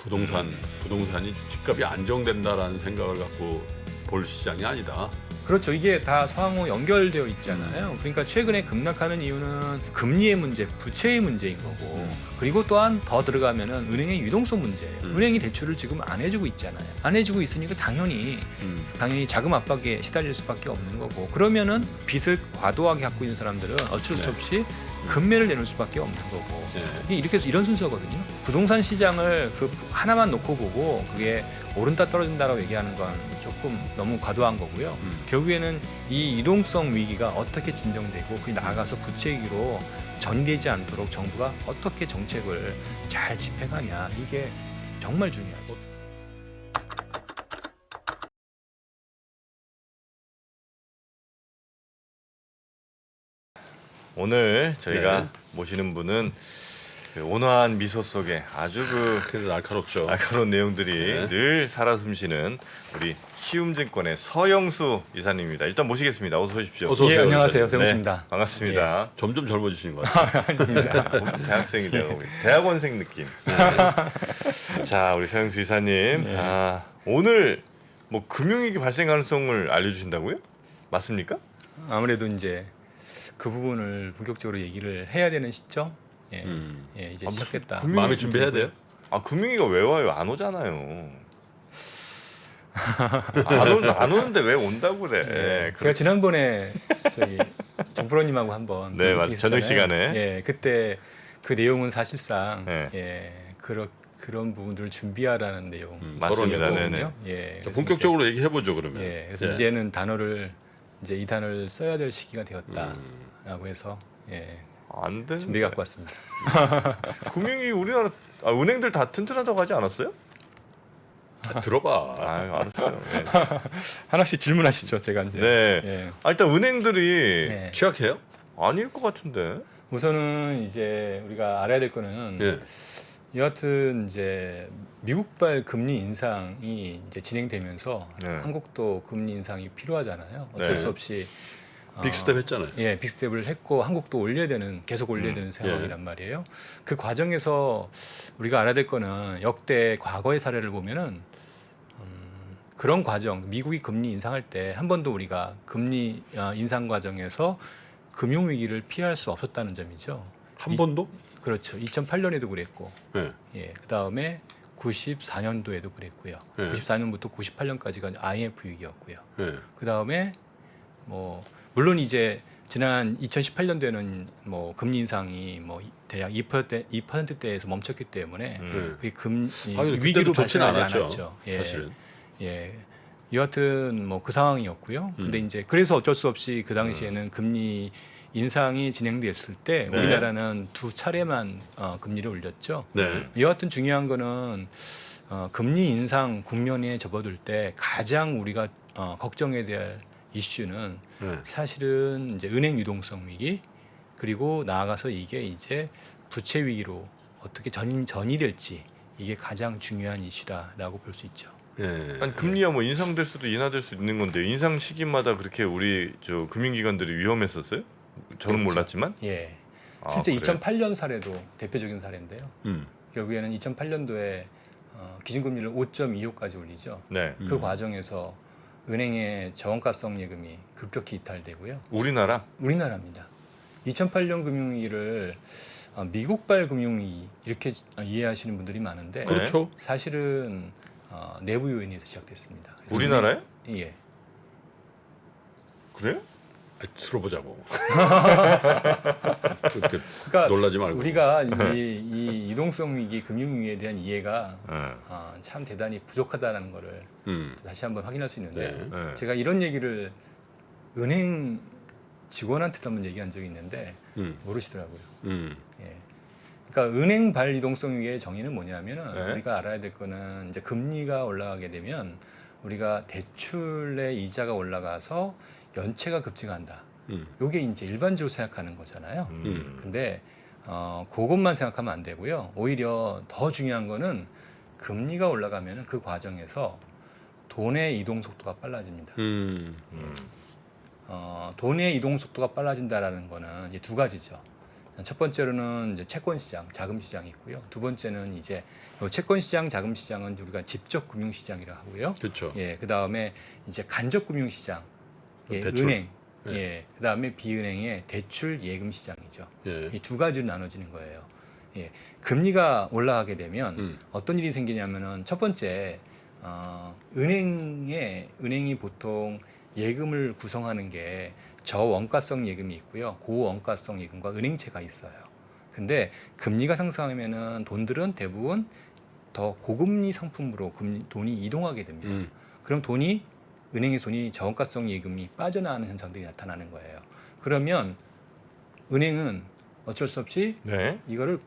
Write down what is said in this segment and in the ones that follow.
부동산이 집값이 안정된다라는 생각을 갖고 볼 시장이 아니다. 그렇죠. 이게 다 상호 연결되어 있잖아요. 그러니까 최근에 급락하는 이유는 금리의 문제, 부채의 문제인 거고, 그리고 또한 더 들어가면은 은행의 유동성 문제예요. 은행이 대출을 지금 안 해주고 있잖아요. 안 해주고 있으니까 당연히 자금 압박에 시달릴 수밖에 없는 거고, 그러면은 빚을 과도하게 갖고 있는 사람들은 어쩔 수 없이 금매를 내놓을 수밖에 없는 거고, 이게 이렇게 해서 이런 순서거든요. 부동산 시장을 그 하나만 놓고 보고 그게 오른다 떨어진다라고 얘기하는 건 조금 너무 과도한 거고요. 결국에는 이 유동성 위기가 어떻게 진정되고 그게 나아가서 부채 위기로 전개되지 않도록 정부가 어떻게 정책을 잘 집행하냐, 이게 정말 중요하죠. 오늘 저희가 네. 모시는 분은 그 온화한 미소 속에 아주 그래서 날카롭죠. 날카로운 내용들이 네. 늘 살아 숨쉬는 우리 키움증권의 서영수 이사님입니다. 일단 모시겠습니다. 어서 오십시오. 어서 오세요. 예, 안녕하세요. 이사님. 세훈입니다. 반갑습니다. 점점 젊어지시는 것 같아요. 대학생이 되고 대학원생 느낌. 자, 우리 서영수 이사님. 오늘 뭐 금융위기 발생 가능성을 알려주신다고요? 맞습니까? 아무래도 이제 그 부분을 본격적으로 얘기를 해야 되는 시점. 예, 이제 시작했다. 금융- 마음의 준비해야 돼요. 금융위기가 왜 와요? 안 오잖아요. 안 오는데 왜 온다고 그래? 제가 지난번에 저희 정프로님하고 한번 네, 맞아요. 저녁 시간에. 예, 그때 그 내용은 사실상 네. 그런 부분들을 준비하라는 내용. 맞습니다. 거든요. 네네. 예, 그래서 본격적으로 얘기해 보죠 그러면. 이제, 그래서 예. 이제는 이 단어를 써야 될 시기가 되었다라고 해서 안 되는. 준비 갖고 왔습니다. 금융위 우리나라 은행들 다 튼튼하다고 하지 않았어요? 들어봐. 알았어요. 네. 하나씩 질문하시죠. 제가 이제. 네. 예. 일단 은행들이 예. 취약해요? 아닐 것 같은데. 우선은 이제 우리가 알아야 될 거는 예. 여하튼 이제 미국발 금리 인상이 이제 진행되면서 네. 한국도 금리 인상이 필요하잖아요. 어쩔 네. 수 없이 빅스텝 했잖아요. 예, 빅스텝을 했고 한국도 계속 올려야 되는 상황이란 말이에요. 그 과정에서 우리가 알아야 될 거는 역대 과거의 사례를 보면은 그런 과정, 미국이 금리 인상할 때 한 번도 우리가 금리 인상 과정에서 금융 위기를 피할 수 없었다는 점이죠. 한 번도? 그렇죠. 2008년에도 그랬고, 예. 예, 그 다음에 94년도에도 그랬고요. 네. 94년부터 98년까지가 IMF 위기였고요. 예. 그 다음에 뭐 물론 이제 지난 2018년도에는 뭐 금리 인상이 뭐 대략 2%대에서 멈췄기 때문에 그게 위기로 좋진 발생하지 않았죠, 않았죠. 예, 사실은. 예. 여하튼 뭐 그 상황이었고요. 근데 이제 그래서 어쩔 수 없이 그 당시에는 금리 인상이 진행됐을 때 네. 우리나라는 두 차례만 금리를 올렸죠. 네. 여하튼 중요한 거는 금리 인상 국면에 접어들 때 가장 우리가 걱정해야 될 이슈는 네. 사실은 이제 은행 유동성 위기, 그리고 나아가서 이게 이제 부채 위기로 어떻게 전이 될지, 이게 가장 중요한 이슈다라고 볼 수 있죠. 예. 아니 금리야 뭐 인상될 수도 인하될 수도 있는 건데 인상 시기마다 그렇게 우리 저 금융기관들이 위험했었어요? 저는 그렇죠. 몰랐지만. 예. 아, 실제 그래요? 2008년 사례도 대표적인 사례인데요. 결국에는 2008년도에 기준금리를 5.25까지 올리죠. 네. 그 과정에서 은행의 저원가성 예금이 급격히 이탈되고요. 우리나라입니다. 2008년 금융위기를 미국발 금융위기 이렇게 이해하시는 분들이 많은데 그렇죠. 사실은 내부 요인에서 시작됐습니다. 그래서 우리나라에? 예. 그래요? 들어보자고. 그렇게 그러니까 놀라지 말고. 우리가 이 유동성 위기, 금융 위기에 대한 이해가 네. 참 대단히 부족하다는 거를 다시 한번 확인할 수 있는데 네. 제가 이런 얘기를 은행 직원한테도 한번 얘기한 적이 있는데 모르시더라고요. 예. 그러니까 은행발 유동성 위기의 정의는 뭐냐면은 네. 우리가 알아야 될 거는 이제 금리가 올라가게 되면 우리가 대출의 이자가 올라가서 연체가 급증한다. 요게 이제 일반적으로 생각하는 거잖아요. 근데 그것만 생각하면 안 되고요. 오히려 더 중요한 거는 금리가 올라가면 그 과정에서 돈의 이동 속도가 빨라집니다. 돈의 이동 속도가 빨라진다라는 거는 이제 두 가지죠. 첫 번째로는 이제 채권 시장, 자금 시장이 있고요. 두 번째는 이제 요 채권 시장, 자금 시장은 우리가 직접 금융 시장이라고 하고요. 그렇죠. 예, 그다음에 이제 간접 금융 시장, 예, 대출. 은행, 예. 예, 그다음에 비은행의 대출 예금 시장이죠. 예. 이 두 가지로 나눠지는 거예요. 예, 금리가 올라가게 되면 어떤 일이 생기냐면은 첫 번째 은행이 보통 예금을 구성하는 게 저원가성 예금이 있고요, 고원가성 예금과 은행채가 있어요. 근데 금리가 상승하면은 돈들은 대부분 더 고금리 상품으로 돈이 이동하게 됩니다. 그럼 은행의 돈이 저원가성 예금이 빠져나가는 현상들이 나타나는 거예요. 그러면 은행은 어쩔 수 없이 네. 이거를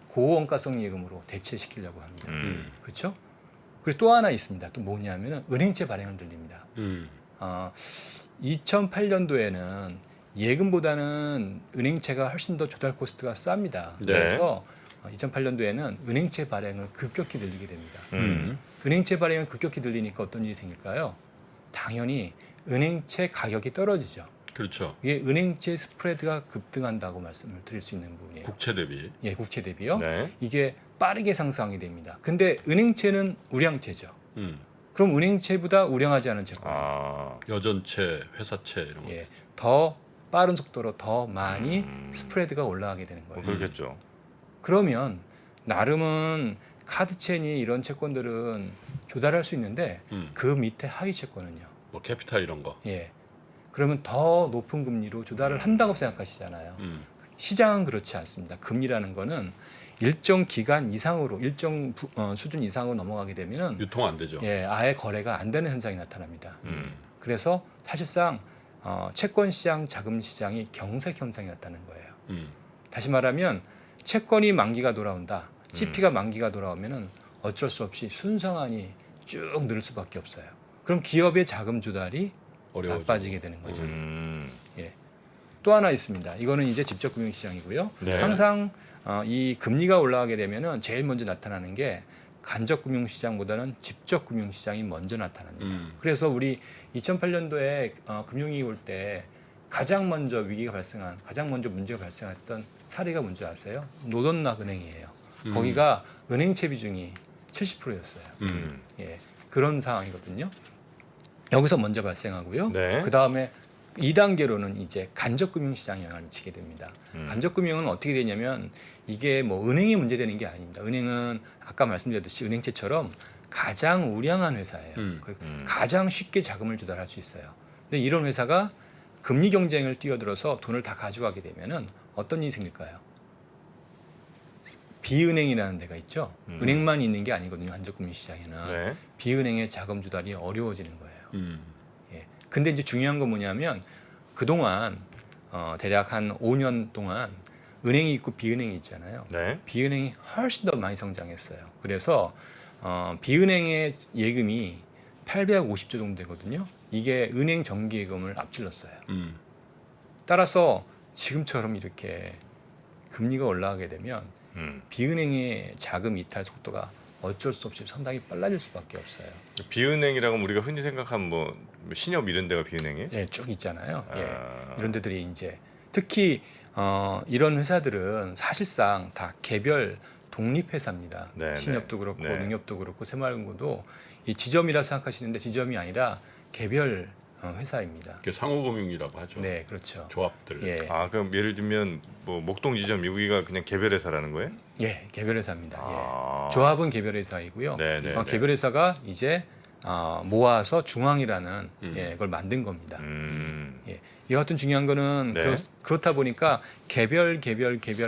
고원가성 예금으로 대체시키려고 합니다. 그렇죠? 그리고 또 하나 있습니다. 또 뭐냐면은 은행채 발행을 늘립니다. 2008년도에는 예금보다는 은행채가 훨씬 더 조달 코스트가 쌉니다. 네. 그래서 2008년도에는 은행채 발행을 급격히 늘리게 됩니다. 은행채 발행을 급격히 늘리니까 어떤 일이 생길까요? 당연히 은행채 가격이 떨어지죠. 그렇죠. 이게 은행채 스프레드가 급등한다고 말씀을 드릴 수 있는 부분이에요. 국채 대비. 예, 국채 대비요. 네. 이게 빠르게 상승하게 됩니다. 근데 은행채는 우량채죠. 음. 그럼 은행채보다 우량하지 않은 채권, 여전채, 회사채 이런 거. 예, 더 빠른 속도로 더 많이 스프레드가 올라가게 되는 거예요. 그렇겠죠. 그러면 나름은 카드채니 이런 채권들은 조달할 수 있는데 그 밑에 하위 채권은요. 뭐 캐피탈 이런 거. 예. 그러면 더 높은 금리로 조달을 한다고 생각하시잖아요. 시장은 그렇지 않습니다. 금리라는 거는 일정 기간 이상으로 일정 수준 이상으로 넘어가게 되면은 유통 안 되죠. 예, 아예 거래가 안 되는 현상이 나타납니다. 그래서 사실상 채권 시장, 자금 시장이 경색 현상이 나타나는 거예요. 다시 말하면 채권이 만기가 돌아온다. CP가 만기가 돌아오면은 어쩔 수 없이 순상한이 쭉 늘 수밖에 없어요. 그럼 기업의 자금 조달이 어려워지고. 나빠지게 되는 거죠. 음. 예. 또 하나 있습니다. 이거는 이제 직접 금융 시장이고요. 네. 항상 이 금리가 올라가게 되면은 제일 먼저 나타나는 게 간접 금융 시장보다는 직접 금융 시장이 먼저 나타납니다. 그래서 우리 2008년도에 금융위기 올 때 가장 먼저 문제가 발생했던 사례가 뭔지 아세요? 노던락 은행이에요. 거기가 은행채 비중이 70%였어요. 예, 그런 상황이거든요. 여기서 먼저 발생하고요. 네. 그 다음에 2단계로는 이제 간접금융시장에 영향을 미치게 됩니다. 간접금융은 어떻게 되냐면 이게 뭐 은행이 문제되는 게 아닙니다. 은행은 아까 말씀드렸듯이 은행채처럼 가장 우량한 회사예요. 가장 쉽게 자금을 조달할 수 있어요. 근데 이런 회사가 금리 경쟁을 뛰어들어서 돈을 다 가져가게 되면은 어떤 일이 생길까요? 비은행이라는 데가 있죠. 은행만 있는 게 아니거든요. 간접금융시장에는 네. 비은행의 자금 조달이 어려워지는 거예요. 예. 근데 이제 중요한 건 뭐냐면 그동안 대략 한 5년 동안 은행이 있고 비은행이 있잖아요. 네. 비은행이 훨씬 더 많이 성장했어요. 그래서 비은행의 예금이 850조 정도 되거든요. 이게 은행 정기예금을 앞질렀어요. 따라서 지금처럼 이렇게 금리가 올라가게 되면 비은행의 자금 이탈 속도가 어쩔 수 없이 상당히 빨라질 수밖에 없어요. 비은행이라고 우리가 흔히 생각하면 뭐 신협 이런 데가 비은행이에요? 예, 쭉 있잖아요. 예, 이런 데들이 이제 특히 이런 회사들은 사실상 다 개별 독립 회사입니다. 네, 신협도 그렇고 네. 농협도 그렇고 새마을금고도 이 지점이라 생각하시는데 지점이 아니라 개별 회사입니다. 그게 상호금융이라고 하죠. 네, 그렇죠. 조합들. 예, 아 그럼 예를 들면 뭐 목동지점 여기가 그냥 개별 회사라는 거예요? 예, 개별 회사입니다. 아. 예. 조합은 개별 회사이고요. 네, 네, 네. 개별 회사가 이제 모아서 중앙이라는 예, 걸 만든 겁니다. 예. 이 같은 중요한 거는 네. 그렇다 보니까 개별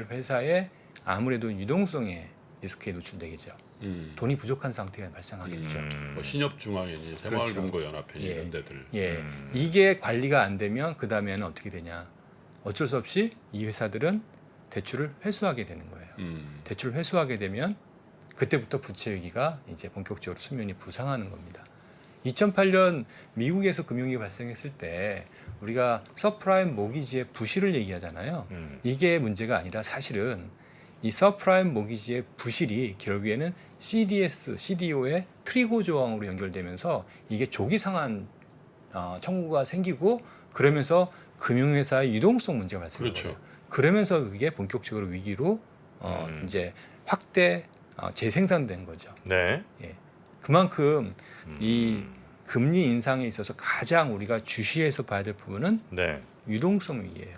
회사에 아무래도 유동성의 리스크에 노출되겠죠. 돈이 부족한 상태가 발생하겠죠. 뭐 신협중앙회니 새마을금고 연합회니 예. 이런 데들. 예, 이게 관리가 안 되면 그 다음에는 어떻게 되냐? 어쩔 수 없이 이 회사들은 대출을 회수하게 되는 거예요. 대출을 회수하게 되면 그때부터 부채 위기가 이제 본격적으로 수면이 부상하는 겁니다. 2008년 미국에서 금융위기 발생했을 때 우리가 서프라임 모기지의 부실을 얘기하잖아요. 이게 문제가 아니라 사실은 이 서프라임 모기지의 부실이 결국에는 CDS, CDO의 트리거 조항으로 연결되면서 이게 조기 상환 청구가 생기고 그러면서 금융회사의 유동성 문제가 발생해요. 그렇죠. 그러면서 그게 본격적으로 위기로 이제 확대 재생산된 거죠. 네. 예. 그만큼 이 금리 인상에 있어서 가장 우리가 주시해서 봐야 될 부분은 네. 유동성 위기예요.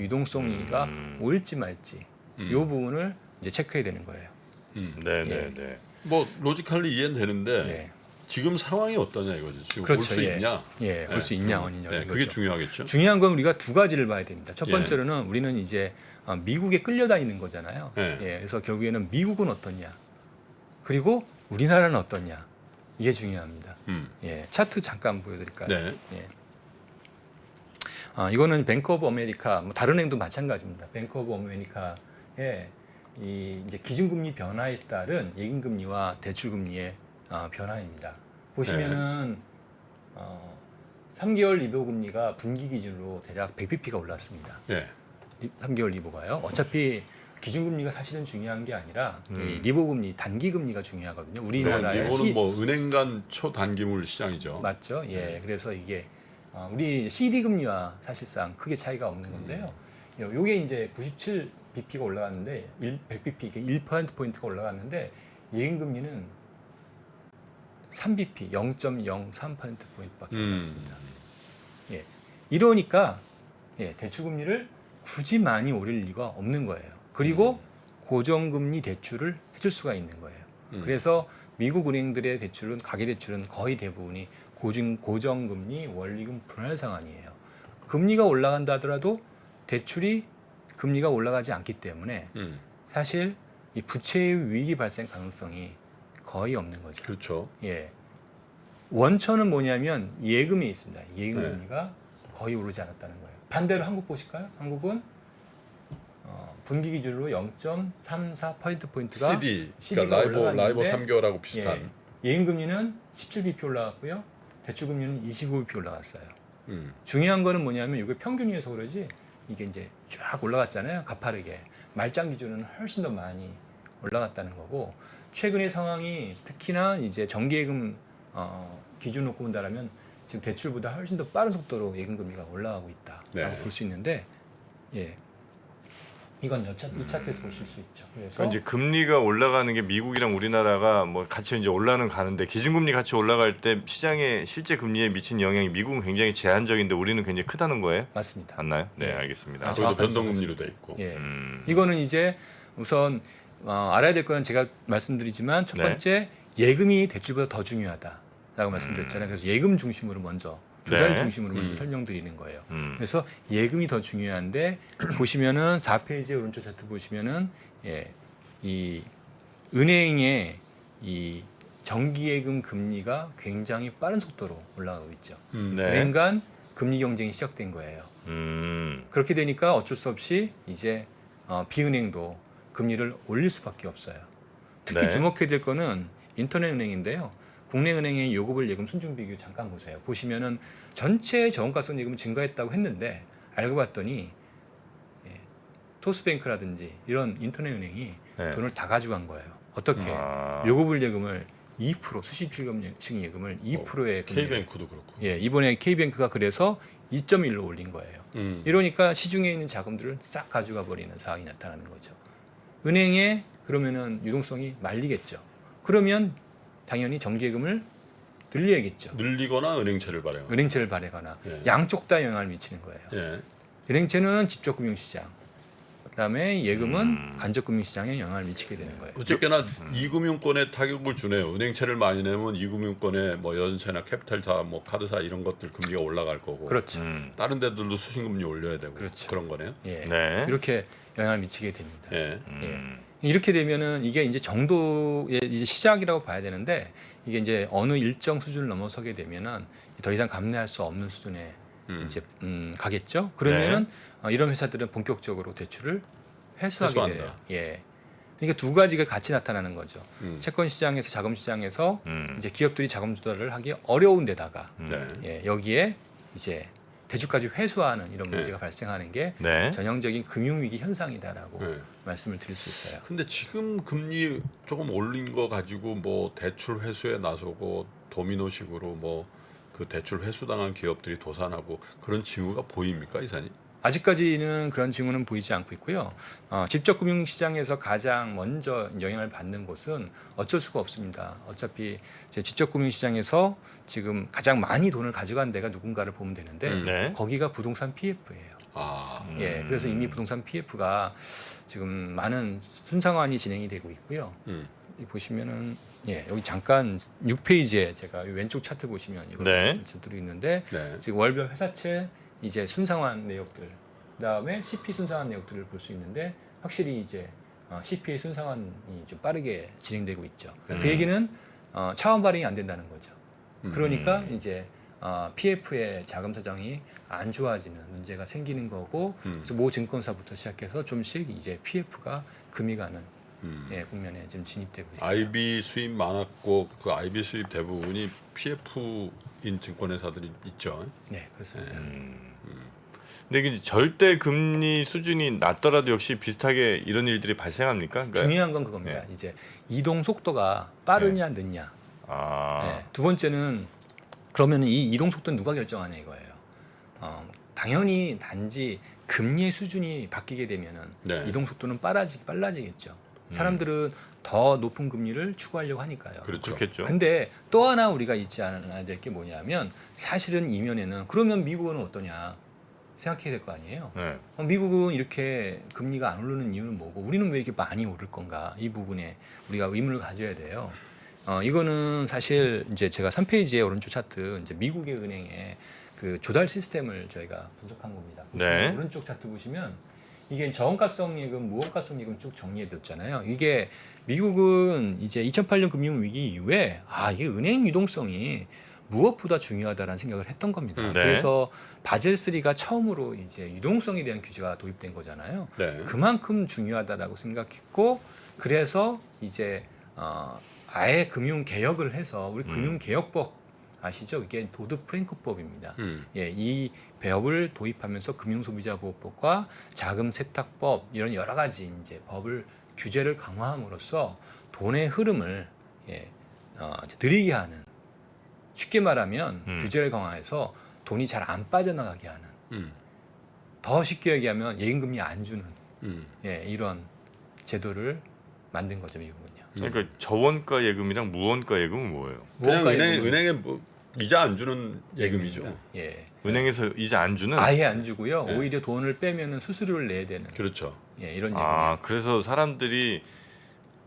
유동성 위기가 올지 말지 이 부분을 이제 체크해야 되는 거예요. 네, 네, 네. 뭐 로지컬리 이해는 되는데 네. 지금 상황이 어떠냐 이거죠. 지금 그렇죠. 올 수 예. 있냐? 예, 올 수 있냐 아니냐. 네, 그게 중요하겠죠. 중요한 건 우리가 두 가지를 봐야 됩니다. 첫 예. 번째로는 우리는 이제 미국에 끌려다니는 거잖아요. 예. 예, 그래서 결국에는 미국은 어떻냐, 그리고 우리나라는 어떻냐, 이게 중요합니다. 예, 차트 잠깐 보여드릴까요? 네. 예. 이거는 뱅크 오브 아메리카, 뭐 다른 은행도 마찬가지입니다. 뱅크 오브 아메리카의 이 이제 기준금리 변화에 따른 예금금리와 대출금리의 변화입니다. 보시면은 3개월 리보 금리가 분기 기준으로 대략 100bp가 올랐습니다. 예. 3개월 리보가요. 어차피 기준금리가 사실은 중요한 게 아니라 이 리보 금리, 단기 금리가 중요하거든요. 우리나라의 이거는 뭐 은행 간 초단기물 시장이죠. 맞죠? 예. 그래서 이게 우리 CD 금리와 사실상 크게 차이가 없는 건데요. 요게 이제 97bp가 올라갔는데 100bp 이게 1%포인트가 올라갔는데 예금 금리는 3bp 0.03%포인트밖에 안 났습니다. 예. 이러니까 대출 금리를 굳이 많이 올릴 리가 없는 거예요. 그리고 고정금리 대출을 해줄 수가 있는 거예요. 그래서 미국 은행들의 대출은 가계 대출은 거의 대부분이 고정금리 원리금 분할 상환이에요. 금리가 올라간다 하더라도 대출이 금리가 올라가지 않기 때문에 사실 이 부채의 위기 발생 가능성이 거의 없는 거죠. 그렇죠. 예. 원천은 뭐냐면 예금에 있습니다. 예금 금리가 거의 오르지 않았다는 거예요. 반대로 한국 보실까요? 한국은 분기 기준으로 0.34%포인트가 CD, CD가 그러니까 라이보 올라갔는데 3개월하고 비슷한. 예금 금리는 17bp 올라갔고요. 대출 금리는 25bp 올라갔어요. 음. 중요한 거는 뭐냐면 이게 평균이어서 그러지 이게 이제 쫙 올라갔잖아요. 가파르게. 말짱 기준은 훨씬 더 많이 올라갔다는 거고 최근의 상황이 특히나 이제 정기예금 기준 놓고 본다라면 지금 대출보다 훨씬 더 빠른 속도로 예금 금리가 올라가고 있다라고 네. 볼 수 있는데 예. 이건 이 차트에서 보실 수 있죠. 그래서 그러니까 이제 금리가 올라가는 게 미국이랑 우리나라가 뭐 같이 이제 올라는 가는데 기준금리 같이 올라갈 때 시장의 실제 금리에 미친 영향이 미국은 굉장히 제한적인데 우리는 굉장히 크다는 거예요? 맞습니다. 맞나요? 네, 예. 알겠습니다. 아, 거기도 정확하게 변동금리로 돼 있고. 예. 음. 이거는 이제 우선 알아야 될 거는 제가 말씀드리지만 첫 네. 번째 예금이 대출보다 더 중요하다라고 말씀드렸잖아요. 그래서 예금 중심으로 먼저 조달 네. 중심으로 먼저 설명드리는 거예요. 음. 그래서 예금이 더 중요한데 보시면은 4페이지 오른쪽 차트 보시면은 이 은행의 이 정기예금 금리가 굉장히 빠른 속도로 올라가고 있죠. 네. 은행 간 금리 경쟁이 시작된 거예요. 그렇게 되니까 어쩔 수 없이 이제 비은행도 금리를 올릴 수밖에 없어요. 특히 네. 주목해야 될 거는 인터넷 은행인데요. 국내 은행의 요구불 예금 순증 비교 잠깐 보세요. 보시면은 전체 저원가성 예금은 증가했다고 했는데 알고 봤더니 토스뱅크라든지 이런 인터넷 은행이 네. 돈을 다 가져간 거예요. 어떻게? 아. 요구불 예금을 2% 수시필금식 예금을 2%의 K뱅크도 그렇고. 이번에 K뱅크가 그래서 2.1로 올린 거예요. 이러니까 시중에 있는 자금들을 싹 가져가 버리는 상황이 나타나는 거죠. 은행에 그러면은 유동성이 말리겠죠. 그러면 당연히 정기예금을 늘려야겠죠. 늘리거나 은행채를 발행하거나. 은행채를 발행하거나 예. 양쪽 다 영향을 미치는 거예요. 예. 은행채는 직접금융시장, 그다음에 예금은 간접금융시장에 영향을 미치게 되는 거예요. 어쨌거나 이금융권에 타격을 주네요. 은행채를 많이 내면 이금융권에 뭐 연체나 캐피탈사, 뭐 카드사 이런 것들 금리가 올라갈 거고. 그렇죠. 다른 데들도 수신금리 올려야 되고. 그렇죠. 그런 거네요. 예. 네. 이렇게 영향을 미치게 됩니다. 예. 이렇게 되면은 이게 이제 정도의 이제 시작이라고 봐야 되는데 이게 이제 어느 일정 수준을 넘어서게 되면은 더 이상 감내할 수 없는 수준에 이제 가겠죠. 그러면은 이런 회사들은 본격적으로 대출을 회수하게 회수한다. 돼요. 예. 그러니까 두 가지가 같이 나타나는 거죠. 음. 채권 시장에서 자금 시장에서 이제 기업들이 자금 조달을 하기 어려운 데다가 네. 예, 여기에 이제 대출까지 회수하는 이런 네. 문제가 발생하는 게 네. 전형적인 금융위기 현상이다라고 네. 말씀을 드릴 수 있어요. 근데 지금 금리 조금 올린 거 가지고 뭐 대출 회수에 나서고 도미노식으로 뭐 그 대출 회수당한 기업들이 도산하고 그런 징후가 보입니까, 이사님? 아직까지는 그런 징후는 보이지 않고 있고요. 직접 금융시장에서 가장 먼저 영향을 받는 곳은 어쩔 수가 없습니다. 어차피 이제 직접 금융시장에서 지금 가장 많이 돈을 가져간 데가 누군가를 보면 되는데 네. 거기가 부동산 PF예요. 아, 예, 그래서 이미 부동산 PF가 지금 많은 순상환이 진행이 되고 있고요. 이 보시면은 여기 잠깐 6페이지에 제가 왼쪽 차트 보시면 이거 네. 차트로 있는데 네. 지금 월별 회사채 이제 순상환 내역들 그다음에 CP 순상환 내역들을 볼 수 있는데 확실히 이제 CP의 순상환이 좀 빠르게 진행되고 있죠. 그 얘기는 차원 발행이 안 된다는 거죠. 그러니까 이제 PF의 자금 사정이 안 좋아지는 문제가 생기는 거고 그래서 모 증권사부터 시작해서 좀씩 이제 PF가 금이 가는 국면에 지금 진입되고 있습니다. IB 수입 많았고 그 IB 수입 대부분이 PF인 증권회사들이 있죠. 네, 그렇습니다. 근데 이게 절대 금리 수준이 낮더라도 역시 비슷하게 이런 일들이 발생합니까? 그러니까, 중요한 건 그겁니다. 이제 이동 속도가 빠르냐 늦냐. 네. 두 번째는 그러면 이 이동 속도는 누가 결정하냐 이거예요. 당연히 단지 금리의 수준이 바뀌게 되면은 네. 이동 속도는 빨라지겠죠. 사람들은 더 높은 금리를 추구하려고 하니까요. 그렇죠. 그렇겠죠. 근데 또 하나 우리가 잊지 않아야 될 게 뭐냐면 사실은 이면에는 그러면 미국은 어떠냐 생각해야 될 거 아니에요. 네. 미국은 이렇게 금리가 안 오르는 이유는 뭐고 우리는 왜 이렇게 많이 오를 건가 이 부분에 우리가 의문을 가져야 돼요. 이거는 사실 이제 제가 3페이지에 오른쪽 차트 이제 미국의 은행의 그 조달 시스템을 저희가 분석한 겁니다. 네. 오른쪽 차트 보시면 이게 저원가성 예금, 무원가성 예금 쭉 정리해뒀잖아요. 이게 미국은 이제 2008년 금융 위기 이후에 이게 은행 유동성이 무엇보다 중요하다라는 생각을 했던 겁니다. 네. 그래서 바젤 3가 처음으로 이제 유동성에 대한 규제가 도입된 거잖아요. 네. 그만큼 중요하다라고 생각했고 그래서 이제 아예 금융 개혁을 해서 우리 금융 개혁법 아시죠? 이게 도드 프랭크법입니다. 이 배업을 도입하면서 금융소비자보호법과 자금세탁법 이런 여러 가지 이제 법을 규제를 강화함으로써 돈의 흐름을 느리게 하는 쉽게 말하면 규제를 강화해서 돈이 잘 안 빠져나가게 하는 더 쉽게 얘기하면 예금금리 안 주는 이런 제도를 만든 거죠 미국은요. 그러니까 저원가 예금이랑 무원가 예금은 뭐예요? 그냥 무언가 예금은 은행에 뭐 이자 안 주는 예금이죠. 예. 은행에서 이자 안 주는? 아예 안 주고요. 네. 오히려 돈을 빼면은 수수료를 내야 되는 그렇죠. 이런 예금이에요. 그래서 사람들이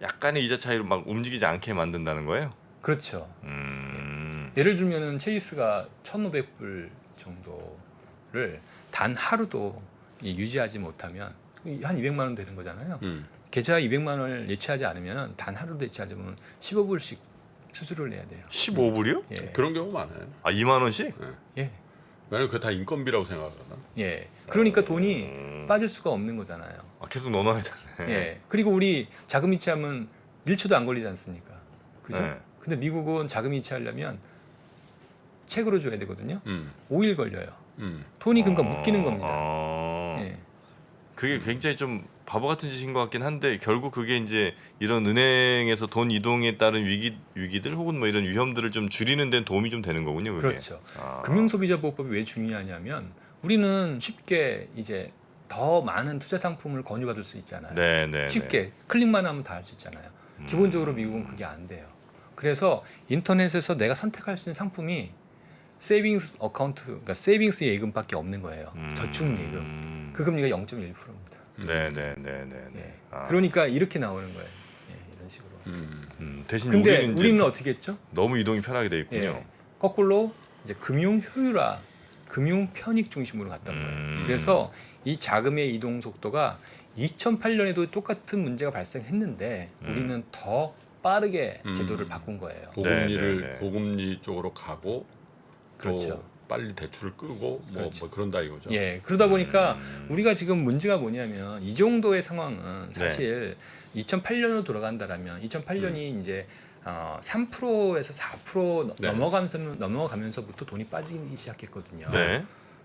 약간의 이자 차이로 막 움직이지 않게 만든다는 거예요? 그렇죠. 예를 들면은 체이스가 1,500불 정도를 단 하루도 유지하지 못하면 한 200만 원 되는 거잖아요. 계좌 200만 원을 예치하지 않으면 단 하루도 예치하지 않으면 15불씩 수수료를 내야 돼요. 15불이요? 예. 그런 경우 많아요. 2만 원씩? 예. 왜냐면 그게 다 인건비라고 생각하거든. 예. 그러니까 돈이 빠질 수가 없는 거잖아요. 계속 넣어놔야 되네. 예. 그리고 우리 자금 이체하면 1초도 안 걸리지 않습니까? 그죠? 네. 근데 미국은 자금 이체하려면 책으로 줘야 되거든요. 5일 걸려요. 돈이 그러니까 묶이는 겁니다. 예. 그게 굉장히 좀 바보 같은 짓인 것 같긴 한데 결국 그게 이제 이런 은행에서 돈 이동에 따른 위기들 혹은 뭐 이런 위험들을 좀 줄이는 데는 도움이 좀 되는 거군요. 그게. 그렇죠. 금융소비자보호법이 왜 중요하냐면 우리는 쉽게 이제 더 많은 투자 상품을 권유받을 수 있잖아요. 네. 쉽게 클릭만 하면 다 할 수 있잖아요. 기본적으로 미국은 그게 안 돼요. 그래서 인터넷에서 내가 선택할 수 있는 상품이 세이빙스 어카운트, 그러니까 세이빙스 예금밖에 없는 거예요. 저축 예금. 그 금리가 0.1%입니다. 네네네. 예. 그러니까 이렇게 나오는 거예요. 이런 식으로. 대신 근데 우리는, 우리는 어떻게 했죠? 너무 이동이 편하게 돼 있군요. 예. 거꾸로 이제 금융 효율화, 금융 편익 중심으로 갔던 거예요. 그래서 이 자금의 이동 속도가 2008년에도 똑같은 문제가 발생했는데 우리는 더 빠르게 제도를 바꾼 거예요. 고금리 쪽으로 가고 그렇죠. 또 빨리 대출을 끄고 그렇죠. 뭐 그런다 이거죠. 예, 그러다 보니까 우리가 지금 문제가 뭐냐면 이 정도의 상황은 사실 2008년으로 돌아간다라면 2008년이 이제 3%에서 4% 네. 넘어가면서부터 돈이 빠지기 시작했거든요. 네.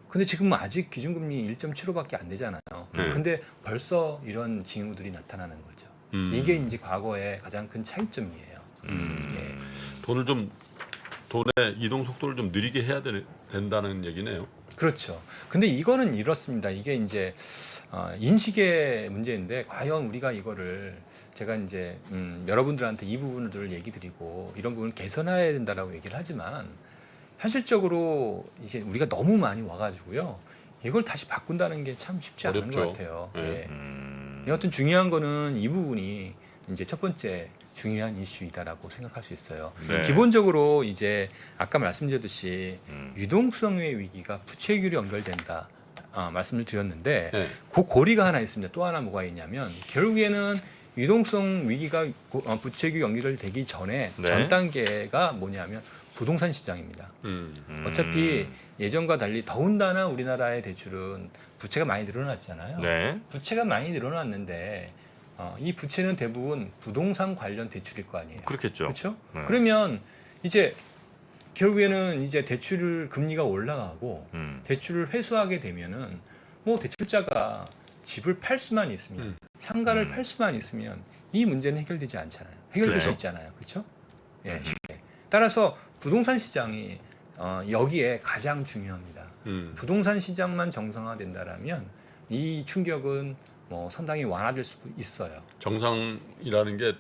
근데 지금 아직 기준금리 1.75밖에 안 되잖아요. 근데 벌써 이런 징후들이 나타나는 거죠. 이게 이제 과거의 가장 큰 차이점이에요. 예. 돈의 이동 속도를 좀 느리게 해야 되는 된다는 얘기네요. 그렇죠. 근데 이거는 이렇습니다. 이게 이제 인식의 문제인데 과연 우리가 이거를 제가 이제 여러분들한테 이 부분을 얘기 드리고 이런 부분을 개선해야 된다라고 얘기를 하지만 현실적으로 이제 우리가 너무 많이 와가지고요. 이걸 다시 바꾼다는 게 참 쉽지 않은 어렵죠. 것 같아요. 네. 예. 여하튼 중요한 거는 이 부분이 이제 첫 번째 중요한 이슈이다라고 생각할 수 있어요. 네. 기본적으로 이제 아까 말씀드렸듯이 음. 유동성의 위기가 부채 위기로 연결된다 말씀을 드렸는데 네. 그 고리가 하나 있습니다. 또 하나 뭐가 있냐면 결국에는 유동성 위기가 부채 위기 연결되기 전에 네. 전 단계가 뭐냐면 부동산 시장입니다. 어차피 예전과 달리 더군다나 우리나라의 대출은 부채가 많이 늘어났잖아요. 네. 부채가 많이 늘어났는데 이 부채는 대부분 부동산 관련 대출일 거 아니에요. 그렇겠죠. 그렇죠? 네. 그러면 이제 결국에는 이제 대출 금리가 올라가고 대출을 회수하게 되면은 뭐 대출자가 집을 팔 수만 있으면 상가를 팔 수만 있으면 이 문제는 해결되지 않잖아요. 해결될 수 그래요? 있잖아요. 그렇죠? 예, 쉽게. 따라서 부동산 시장이 여기에 가장 중요합니다. 부동산 시장만 정상화된다라면 이 충격은 뭐 상당히 완화될 수 있어요. 정상이라는 게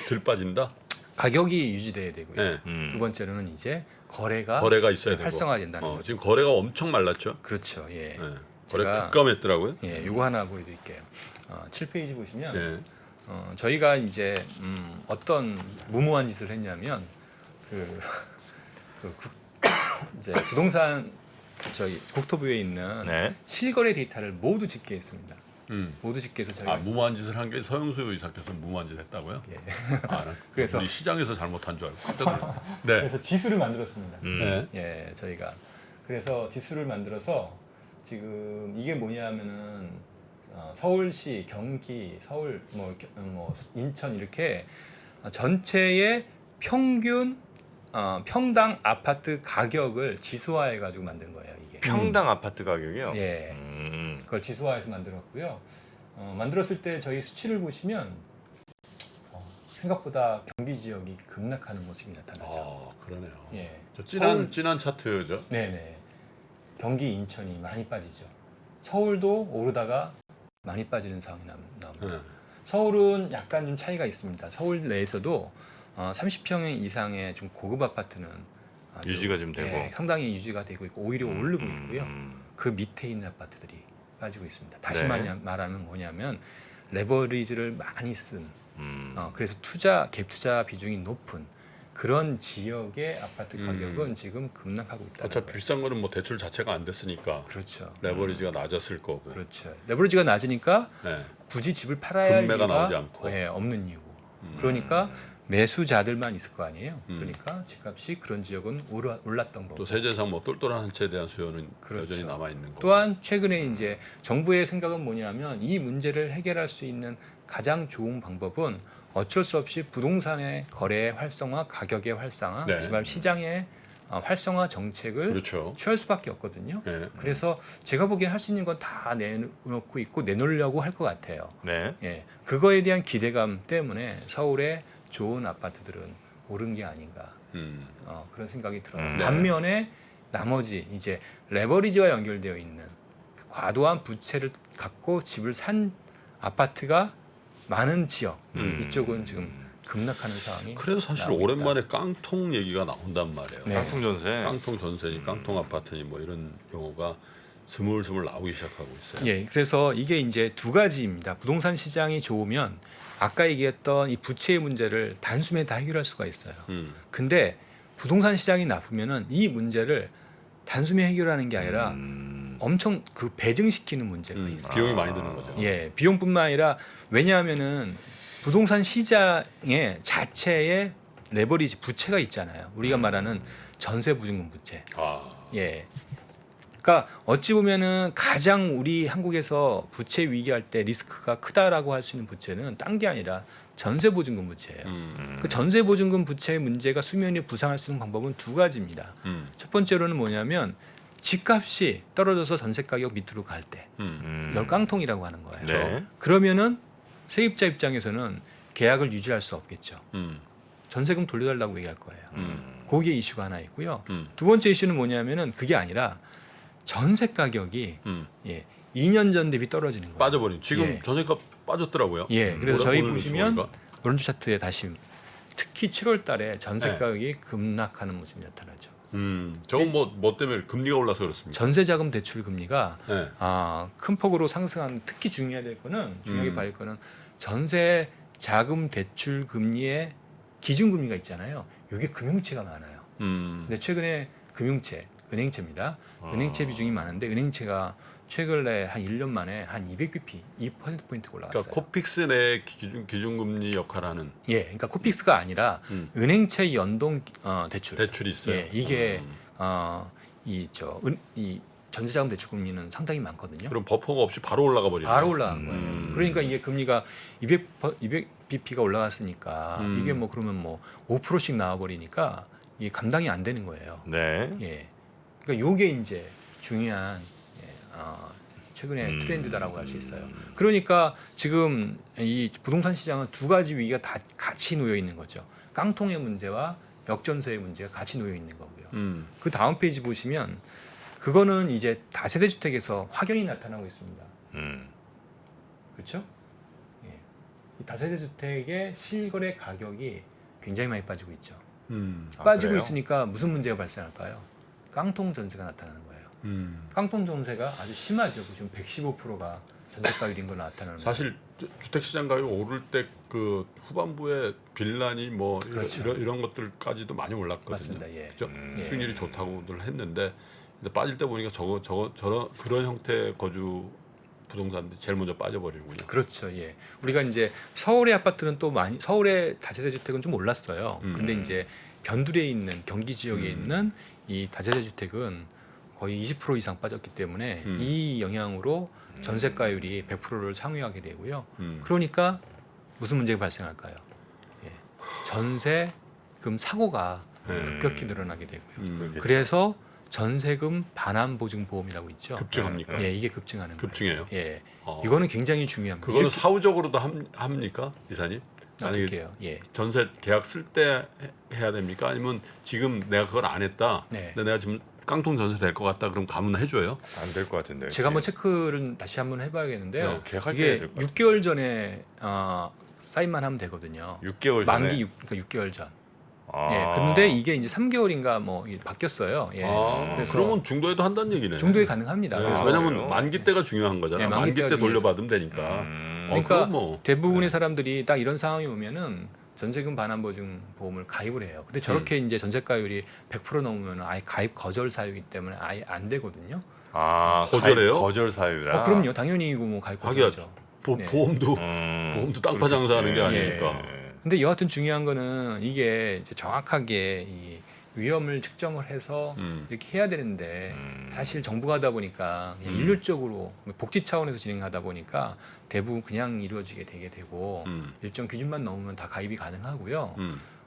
덜 빠진다. 가격이 유지돼야 되고요. 네. 두 번째로는 이제 거래가 있어야 되고. 활성화된다는 거죠. 지금 거래가 엄청 말랐죠. 그렇죠. 예. 네. 거래 제가- 급감했더라고요. 예, 요거 하나 보여드릴게요. 7페이지 보시면 네. 저희가 이제 어떤 무모한 짓을 했냐면 이제 부동산 저희 국토부에 있는 네. 실거래 데이터를 모두 집계했습니다. 모두 집계해서 저희가 무모한 짓을 한 게 서영수 의사께서 무모한 짓을 했다고요? 예. 난 그래서- 우리 시장에서 잘못한 줄 알고 깜짝 놀랐어요. 네. 그래서 지수를 만들었습니다. 네. 예, 저희가 그래서 지수를 만들어서 지금 이게 뭐냐면은 서울시, 경기, 서울, 뭐 인천 이렇게 전체의 평균 평당 아파트 가격을 지수화해 가지고 만든 거예요. 이게. 평당 아파트 가격이요? 예, 그걸 지수화해서 만들었고요. 만들었을 때 저희 수치를 보시면 생각보다 경기 지역이 급락하는 모습이 나타나죠. 그러네요. 예, 저 서울- 진한 차트죠. 네네. 경기 인천이 많이 빠지죠. 서울도 오르다가 많이 빠지는 상황이 나옵니다. 네. 서울은 약간 좀 차이가 있습니다. 서울 내에서도 30평 이상의 좀 고급 아파트는 아주, 유지가 좀 되고. 상당히 유지가 되고 있고 오히려 오르고 있고요. 음. 그 밑에 있는 아파트들이 빠지고 있습니다. 다시 네. 말하면 뭐냐면 레버리지를 많이 쓴 음. 그래서 갭 투자 비중이 높은 그런 지역의 아파트 가격은 지금 급락하고 있다. 어차피 비싼 거는 뭐 대출 자체가 안 됐으니까 그렇죠. 레버리지가 낮았을 거고. 그렇죠. 레버리지가 낮으니까 네. 굳이 집을 팔아야 할 금매가 이유가 나오지 않고. 없는 이유고. 그러니까 매수자들만 있을 거 아니에요. 그러니까 집값이 그런 지역은 올랐던 거고. 또 세제상 뭐 똘똘한 한 채에 대한 수요는 그렇죠. 여전히 남아 있는 거고. 또한 최근에 이제 정부의 생각은 뭐냐면 이 문제를 해결할 수 있는 가장 좋은 방법은 어쩔 수 없이 부동산의 거래의 활성화, 가격의 활성화, 네. 하지만 시장의 활성화 정책을 그렇죠. 취할 수밖에 없거든요. 네. 그래서 제가 보기엔 할 수 있는 건 다 내놓고 있고 내놓으려고 할 것 같아요. 네. 예, 그거에 대한 기대감 때문에 서울의 좋은 아파트들은 오른 게 아닌가 그런 생각이 들어요. 네. 반면에 나머지 이제 레버리지와 연결되어 있는 그 과도한 부채를 갖고 집을 산 아파트가 많은 지역 이쪽은 지금 급락하는 상황이. 그래서 사실 나오고 오랜만에 깡통 얘기가 나온단 말이에요. 네. 깡통 전세. 깡통 전세니 깡통 아파트니 뭐 이런 용어가 스물스물 나오기 시작하고 있어요. 예, 그래서 이게 이제 두 가지입니다. 부동산 시장이 좋으면 아까 얘기했던 이 부채의 문제를 단숨에 다 해결할 수가 있어요. 근데 부동산 시장이 나쁘면은 이 문제를 단숨에 해결하는 게 아니라 엄청 그 배증시키는 문제가 있어요. 비용이 많이 드는 거죠. 예, 비용뿐만 아니라 왜냐하면은 부동산 시장의 자체의 레버리지 부채가 있잖아요. 우리가 말하는 전세 보증금 부채. 예. 그러니까 어찌 보면은 가장 우리 한국에서 부채 위기할 때 리스크가 크다라고 할 수 있는 부채는 딴 게 아니라 전세 보증금 부채예요. 그 전세 보증금 부채의 문제가 수면 위에 부상할 수 있는 방법은 두 가지입니다. 첫 번째로는 뭐냐면 집값이 떨어져서 전세 가격 밑으로 갈 때 이걸 깡통이라고 하는 거예요. 네. 그러면은 세입자 입장에서는 계약을 유지할 수 없겠죠. 전세금 돌려달라고 얘기할 거예요. 그게 이슈가 하나 있고요. 음. 두 번째 이슈는 뭐냐면은 그게 아니라 전세 가격이 2년 전 대비 떨어지는 거예요. 빠져버린. 지금 예. 전세값 빠졌더라고요. 그래서 저희 오늘 보시면 보니까. 노른주 차트에 다시 특히 7월 달에 전세 네. 가격이 급락하는 모습이 나타나죠. 저건 뭐 때문에 금리가 올라서 그렇습니까? 전세자금 대출 금리가 네. 큰 폭으로 상승한 특히 중요하게 봐야 될 거는 전세 자금 대출 금리의 기준 금리가 있잖아요. 이게 금융채가 많아요. 근데 최근에 금융채, 은행채입니다. 은행채 비중이 많은데 은행채가 최근에 한 1년 만에 한 200bp, 2%포인트 올라갔어요. 그러니까 코픽스 내 기준금리 역할하는 그러니까 코픽스가 아니라 은행채 연동 대출. 대출이 있어요. 이게 이 전세자금 대출 금리는 상당히 많거든요. 그럼 버퍼가 없이 바로 올라가 버리네. 바로 올라간 거예요. 그러니까 이게 금리가 200bp가 올라갔으니까 이게 뭐 그러면 뭐 5%씩 나와버리니까 이게 감당이 안 되는 거예요. 네. 그러니까 요게 이제 중요한 최근의 트렌드다라고 할 수 있어요. 그러니까 지금 이 부동산 시장은 두 가지 위기가 다 같이 놓여 있는 거죠. 깡통의 문제와 역전세의 문제가 같이 놓여 있는 거고요. 그 다음 페이지 보시면 그거는 이제 다세대 주택에서 확연히 나타나고 있습니다. 그렇죠? 이 다세대 주택의 실거래 가격이 굉장히 많이 빠지고 있죠. 빠지고 그래요? 있으니까 무슨 문제가 발생할까요? 깡통 전세가 나타나는 거예요. 깡통 전세가 아주 심하죠. 지금 115%가 전세가율인 걸 나타나는 사실 주택 시장 가격 오를 때 그 후반부에 빌라니 뭐 그렇죠. 이런 것들까지도 많이 올랐거든요. 맞습니다. 예. 그죠? 예. 수익률이 좋다고들 했는데 근데 빠질 때 보니까 저런 그런 형태 거주 부동산들이 제일 먼저 빠져버리는군요. 그렇죠. 예. 우리가 이제 서울의 아파트는 또 많이 서울의 다세대 주택은 좀 올랐어요. 근데 이제 변두리에 있는 경기 지역에 있는 이 다세대 주택은 거의 20% 이상 빠졌기 때문에 이 영향으로 전세가율이 100%를 상회하게 되고요. 그러니까 무슨 문제가 발생할까요? 전세금 사고가 급격히 늘어나게 되고요. 그래서 전세금 반환 보증 보험이라고 있죠. 급증합니까? 이게 급증하는 거예요. 급증해요? 이거는 굉장히 중요합니다. 그거는 이렇게 사후적으로도 합니까, 이사님? 어떻게 해요? 전세 계약 쓸 때 해야 됩니까? 아니면 지금 내가 그걸 안 했다. 네. 근데 내가 지금 깡통 전세 될 것 같다. 그럼 가면 해줘요? 안 될 것 같은데. 제가 한번 체크를 다시 한번 해봐야겠는데요. 계약할 때 해야 이게 될것 같아요. 6개월 전에 사인만 하면 되거든요. 6개월 전에. 만기 그러니까 6개월 전. 아. 근데 이게 이제 3개월인가 뭐 바뀌었어요. 그래서 그러면 중도에도 한다는 얘기네. 중도에 가능합니다. 네, 그래서 왜냐면 그래요? 만기 때가 중요한 거잖아. 네, 만기 만기가 때 중요해서. 돌려받으면 되니까. 그러니까 그건 뭐. 대부분의 사람들이 딱 이런 상황이 오면은 전세금 반환 보증 보험을 가입을 해요. 근데 저렇게 이제 전세가율이 100% 넘으면 아예 가입 거절 사유이기 때문에 아예 안 되거든요. 거절해요? 거절 사유라. 그럼요. 당연히 이거 뭐 가입 하기야 거절이죠. 네. 보험도 땅파 장사하는 게 아니니까. 근데 여하튼 중요한 거는 이게 이제 정확하게 이 위험을 측정을 해서 이렇게 해야 되는데 사실 정부가 하다 보니까 그냥 일률적으로 복지 차원에서 진행하다 보니까 대부분 그냥 이루어지게 되게 되고 일정 기준만 넘으면 다 가입이 가능하고요.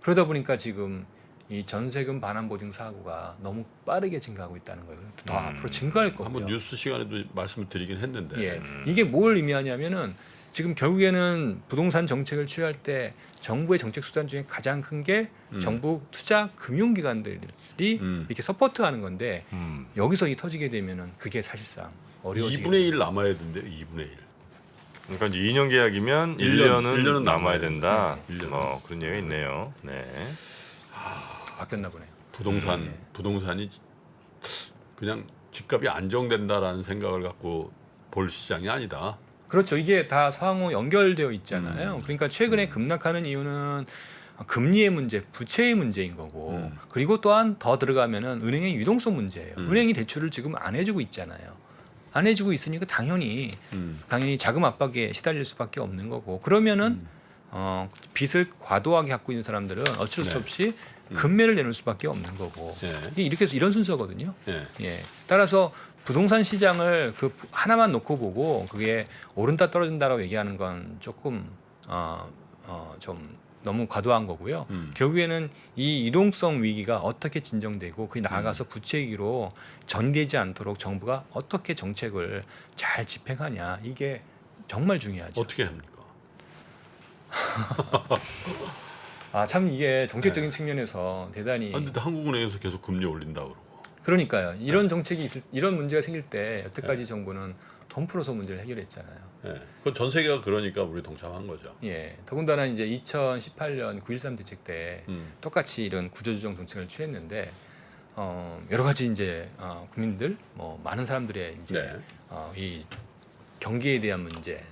그러다 보니까 지금 이 전세금 반환 보증 사고가 너무 빠르게 증가하고 있다는 거예요. 더 앞으로 증가할 거고요. 한번 뉴스 시간에도 말씀을 드리긴 했는데. 이게 뭘 의미하냐면은 지금 결국에는 부동산 정책을 취할 때 정부의 정책 수단 중에 가장 큰 게 정부 투자 금융기관들이 이렇게 서포트하는 건데 여기서 이 터지게 되면은 그게 사실상 어려워지게 2분의 1 남아야 된대요. 2분의 1. 그러니까 이제 2년 계약이면 1년은 1년은 남아야 남아야 된다. 된다. 1년은. 그런 얘기가 있네요. 네. 바뀌었나 보네요. 부동산이 그냥 집값이 안정된다라는 생각을 갖고 볼 시장이 아니다. 그렇죠. 이게 다 상호 연결되어 있잖아요. 그러니까 최근에 급락하는 이유는 금리의 문제, 부채의 문제인 거고, 그리고 또한 더 들어가면은 은행의 유동성 문제예요. 은행이 대출을 지금 안 해주고 있잖아요. 안 해주고 있으니까 당연히 자금 압박에 시달릴 수밖에 없는 거고, 그러면은 빚을 과도하게 갖고 있는 사람들은 어쩔 수 없이 금매를 내놓을 수밖에 없는 거고, 이렇게 해서 이런 순서거든요. 따라서 부동산 시장을 그 하나만 놓고 보고 그게 오른다 떨어진다라고 얘기하는 건 조금 좀 너무 과도한 거고요. 결국에는 이 유동성 위기가 어떻게 진정되고 그게 나아가서 부채 위기로 전개되지 않도록 정부가 어떻게 정책을 잘 집행하냐, 이게 정말 중요하죠. 어떻게 합니까? 참 이게 정책적인 측면에서 대단히 근데 한국은행에서 계속 금리 올린다 그러고. 그러니까요. 이런 정책이 이런 문제가 생길 때 여태까지 정부는 돈 풀어서 문제를 해결했잖아요. 예. 그건 전 세계가 그러니까 우리 동참한 거죠. 예. 더군다나 이제 2018년 9.13 대책 때 똑같이 이런 구조조정 정책을 취했는데 여러 가지 이제 국민들 뭐 많은 사람들의 이제 네. 이 경기에 대한 문제.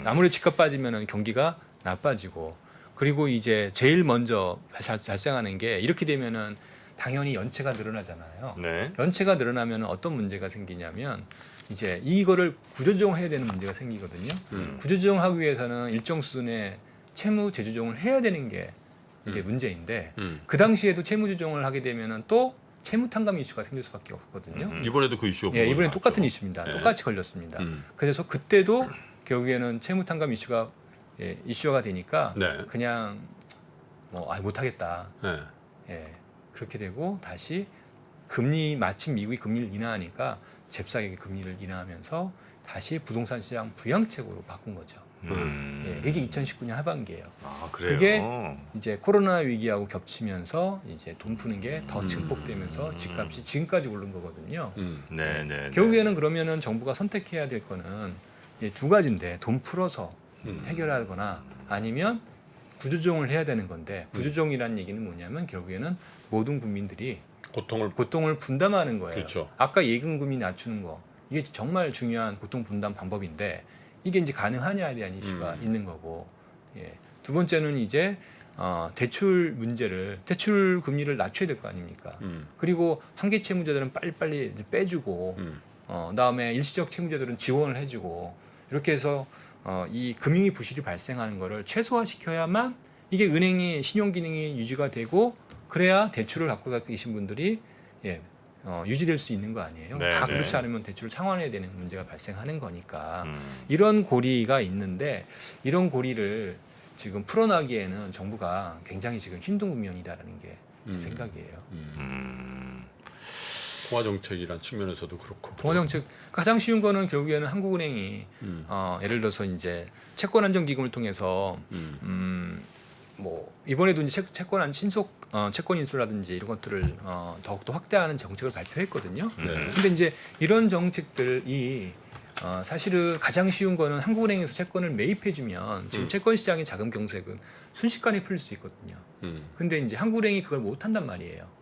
아무리 집값 빠지면은 경기가 나빠지고 그리고 이제 제일 먼저 발생하는 게 이렇게 되면은 당연히 연체가 늘어나잖아요. 네. 연체가 늘어나면 어떤 문제가 생기냐면 이제 이거를 구조조정해야 되는 문제가 생기거든요. 구조조정하기 위해서는 일정 수준의 채무 재조정을 해야 되는 게 이제 문제인데 그 당시에도 채무 조정을 하게 되면은 또 채무 탕감 이슈가 생길 수밖에 없거든요. 이번에도 그 이슈가 예, 이번에 나왔죠. 똑같은 이슈입니다. 예. 똑같이 걸렸습니다. 음. 그래서 그때도 결국에는 채무 탕감 이슈가 이슈가 되니까 네. 그냥 못하겠다. 예. 예, 그렇게 되고 다시 금리 마침 미국이 금리를 인하하니까 잽싸게 금리를 인하하면서 다시 부동산 시장 부양책으로 바꾼 거죠. 예, 이게 2019년 하반기예요. 아, 그래요. 그게 이제 코로나 위기하고 겹치면서 이제 돈 푸는 게 더 증폭되면서 집값이 지금까지 오른 거거든요. 네, 네. 결국에는 그러면은 정부가 선택해야 될 거는 두 가지인데 돈 풀어서 해결하거나 아니면 구조조정을 해야 되는 건데 구조조정이라는 얘기는 뭐냐면 결국에는 모든 국민들이 고통을 분담하는 거예요. 그렇죠. 아까 예금금리 낮추는 거 이게 정말 중요한 고통 분담 방법인데 이게 이제 가능하냐에 대한 이슈가 있는 거고 예. 두 번째는 이제 대출 문제를 대출 금리를 낮춰야 될 거 아닙니까? 그리고 한계 채무자들은 빨리빨리 빼주고 그다음에 일시적 채무자들은 지원을 해주고 이렇게 해서 이 금융위 부실이 발생하는 거를 최소화시켜야만 이게 은행의 신용 기능이 유지가 되고 그래야 대출을 갖고 계신 분들이 유지될 수 있는 거 아니에요. 네, 다 네. 그렇지 않으면 대출을 상환해야 되는 문제가 발생하는 거니까 이런 고리가 있는데 이런 고리를 지금 풀어나기에는 정부가 굉장히 지금 힘든 국면이다라는 게 제 생각이에요. 통화 정책이란 측면에서도 그렇고. 통화 정책 가장 쉬운 거는 결국에는 한국은행이 예를 들어서 이제 채권 안정 기금을 통해서 뭐 이번에도 이제 채권 안 신속 채권 인수라든지 이런 것들을 더욱더 확대하는 정책을 발표했거든요. 네. 근데 이제 이런 정책들이 사실은 가장 쉬운 거는 한국은행에서 채권을 매입해주면 지금 채권 시장의 자금 경색은 순식간에 풀릴 수 있거든요. 근데 이제 한국은행이 그걸 못 한단 말이에요.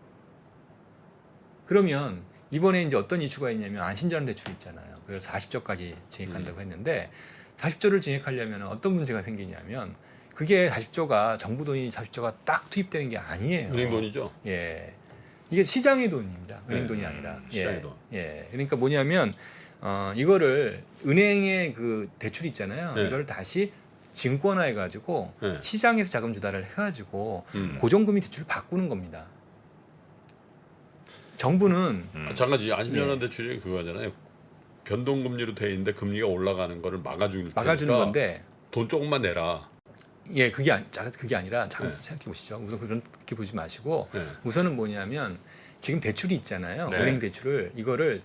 그러면 이번에 이제 어떤 이슈가 있냐면 안심전환 대출이 있잖아요. 그걸 40조까지 증액한다고 했는데 40조를 증액하려면 어떤 문제가 생기냐면 그게 40조가 정부 돈이 40조가 딱 투입되는 게 아니에요. 은행 돈이죠. 예. 이게 시장의 돈입니다. 은행 네. 돈이 아니라. 시장의 돈. 예. 그러니까 뭐냐면 이거를 은행의 그 대출 있잖아요. 네. 이걸 다시 증권화해 가지고 네. 시장에서 자금 조달을 해 가지고 고정금리 대출을 바꾸는 겁니다. 정부는 잠깐 이 안심전환 대출이 그거잖아요. 변동금리로 돼 있는데 금리가 올라가는 거를 막아주는 건데 돈 조금만 내라. 예, 그게 아니라 잠깐 생각해 보시죠. 우선 그렇게 보지 마시고 네. 우선은 뭐냐면 지금 대출이 있잖아요. 네. 은행 대출을 이거를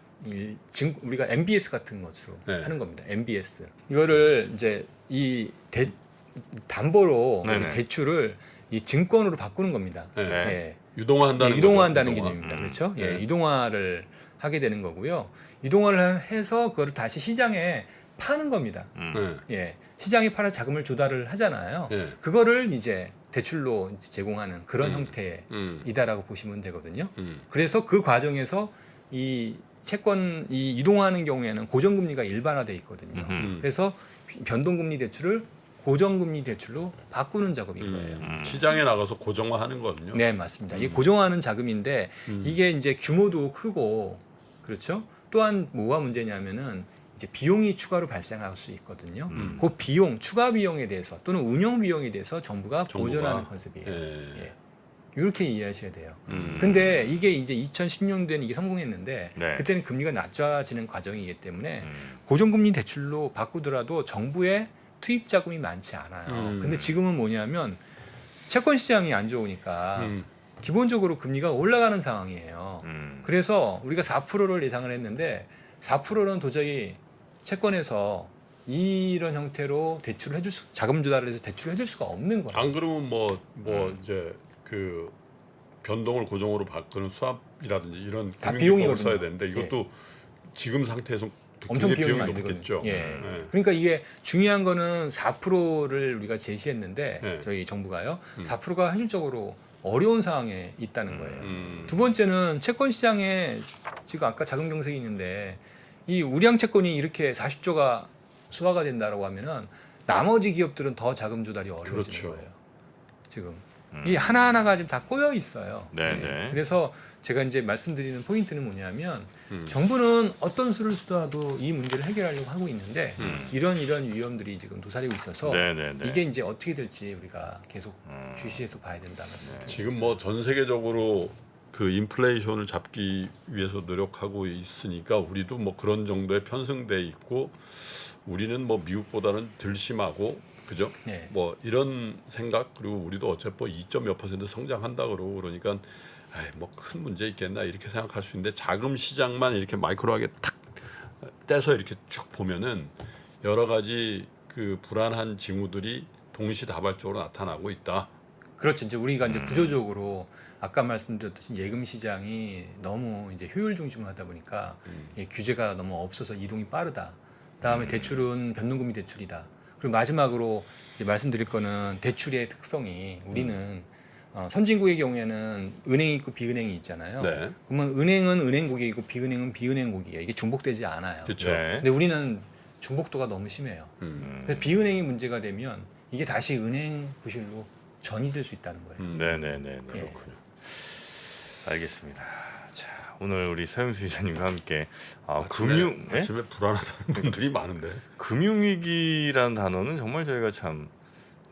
우리가 MBS 같은 것으로 네. 하는 겁니다. MBS 이거를 이제 담보로 네네. 대출을 이 증권으로 바꾸는 겁니다. 네. 네. 예. 유동화한다는 이동화한다는 거죠, 개념입니다. 그렇죠? 예, 네. 이동화를 하게 되는 거고요. 이동화를 해서 그거를 다시 시장에 파는 겁니다. 네. 예, 시장에 팔아 자금을 조달을 하잖아요. 네. 그거를 이제 대출로 이제 제공하는 그런 음. 형태이다라고 보시면 되거든요. 음. 그래서 그 과정에서 이 채권 이동하는 경우에는 고정금리가 일반화돼 있거든요. 그래서 변동금리 대출을 고정금리 대출로 바꾸는 작업인 거예요. 시장에 나가서 고정화하는 거거든요. 네, 맞습니다. 이게 고정화하는 자금인데 이게 이제 규모도 크고 그렇죠. 또한 뭐가 문제냐면은 이제 비용이 추가로 발생할 수 있거든요. 그 비용, 추가 비용에 대해서 또는 운영 비용에 대해서 정부가 보전하는 컨셉이에요. 예. 이렇게 이해하셔야 돼요. 근데 이게 이제 2016년도에는 이게 성공했는데 네. 그때는 금리가 낮아지는 과정이기 때문에 고정금리 대출로 바꾸더라도 정부의 투입 자금이 많지 않아요. 근데 지금은 뭐냐면 채권 시장이 안 좋으니까 기본적으로 금리가 올라가는 상황이에요. 그래서 우리가 4%를 예상을 했는데 4%는 도저히 채권에서 이런 형태로 대출을 해줄 자금 조달을 해서 대출을 해줄 수가 없는 거예요. 안 그러면 뭐 이제 그 변동을 고정으로 바꾸는 수합이라든지 이런 다 금융기법을 비용이거든요. 써야 되는데 이것도 지금 상태에서 엄청 굉장히 비용이 많이 높겠죠. 들거든요. 예. 네. 그러니까 이게 중요한 거는 4%를 우리가 제시했는데 네. 저희 정부가요. 4%가 현실적으로 어려운 상황에 있다는 거예요. 음. 두 번째는 채권 시장에 지금 아까 자금 정책이 있는데 이 우량 채권이 이렇게 40조가 소화가 된다라고 하면은 나머지 기업들은 더 자금 조달이 어려워지는 그렇죠. 거예요. 지금 이 하나하나가 지금 다 꼬여 있어요. 네, 네. 그래서 제가 이제 말씀드리는 포인트는 뭐냐면 정부는 어떤 수를 쓰더라도 이 문제를 해결하려고 하고 있는데 이런 위험들이 지금 도사리고 있어서 네, 네, 네. 이게 이제 어떻게 될지 우리가 계속 주시해서 봐야 된다 말씀드립니다. 지금 뭐 전 세계적으로 그 인플레이션을 잡기 위해서 노력하고 있으니까 우리도 뭐 그런 정도의 편승돼 있고 우리는 뭐 미국보다는 덜 심하고 그죠? 네. 뭐 이런 생각 그리고 우리도 어차피 2.몇% 성장한다 그러니까 뭐 큰 문제 있겠나 이렇게 생각할 수 있는데 자금 시장만 이렇게 마이크로하게 탁 떼서 이렇게 쭉 보면은 여러 가지 그 불안한 징후들이 동시다발적으로 나타나고 있다. 그렇죠. 이제 우리가 이제 구조적으로 아까 말씀드렸듯이 예금 시장이 너무 이제 효율 중심으로 하다 보니까 이 규제가 너무 없어서 이동이 빠르다. 그다음에 대출은 변동금리 대출이다. 그리고 마지막으로 이제 말씀드릴 거는 대출의 특성이 우리는 선진국의 경우에는 은행이 있고 비은행이 있잖아요. 네. 그러면 은행은 은행 고객이고 비은행은 비은행 고객이에요. 이게 중복되지 않아요. 그렇죠. 네. 근데 우리는 중복도가 너무 심해요. 그래서 비은행이 문제가 되면 이게 다시 은행 부실로 전이될 수 있다는 거예요. 네, 네, 네. 네. 예. 알겠습니다. 자, 오늘 우리 서영수 이사님과 함께 아침에 불안하다는 분들이 많은데 금융위기라는 단어는 정말 저희가 참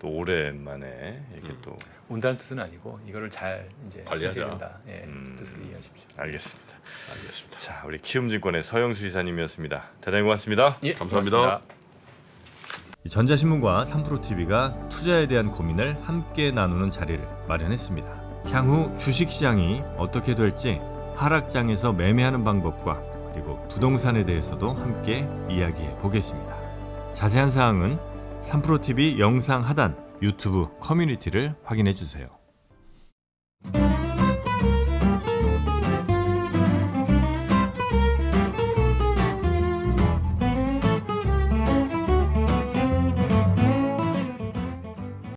또 오랜만에 이렇게 또 온다는 뜻은 아니고 이거를 잘 이제 관리하자. 된다. 예, 뜻으로 이해하십시오. 알겠습니다. 알겠습니다. 자, 우리 키움증권의 서영수 이사님이었습니다. 대단히 고맙습니다. 예, 감사합니다. 고맙습니다. 전자신문과 3프로TV가 투자에 대한 고민을 함께 나누는 자리를 마련했습니다. 향후 주식시장이 어떻게 될지 하락장에서 매매하는 방법과 그리고 부동산에 대해서도 함께 이야기해 보겠습니다. 자세한 사항은 3프로TV 영상 하단 유튜브 커뮤니티를 확인해 주세요.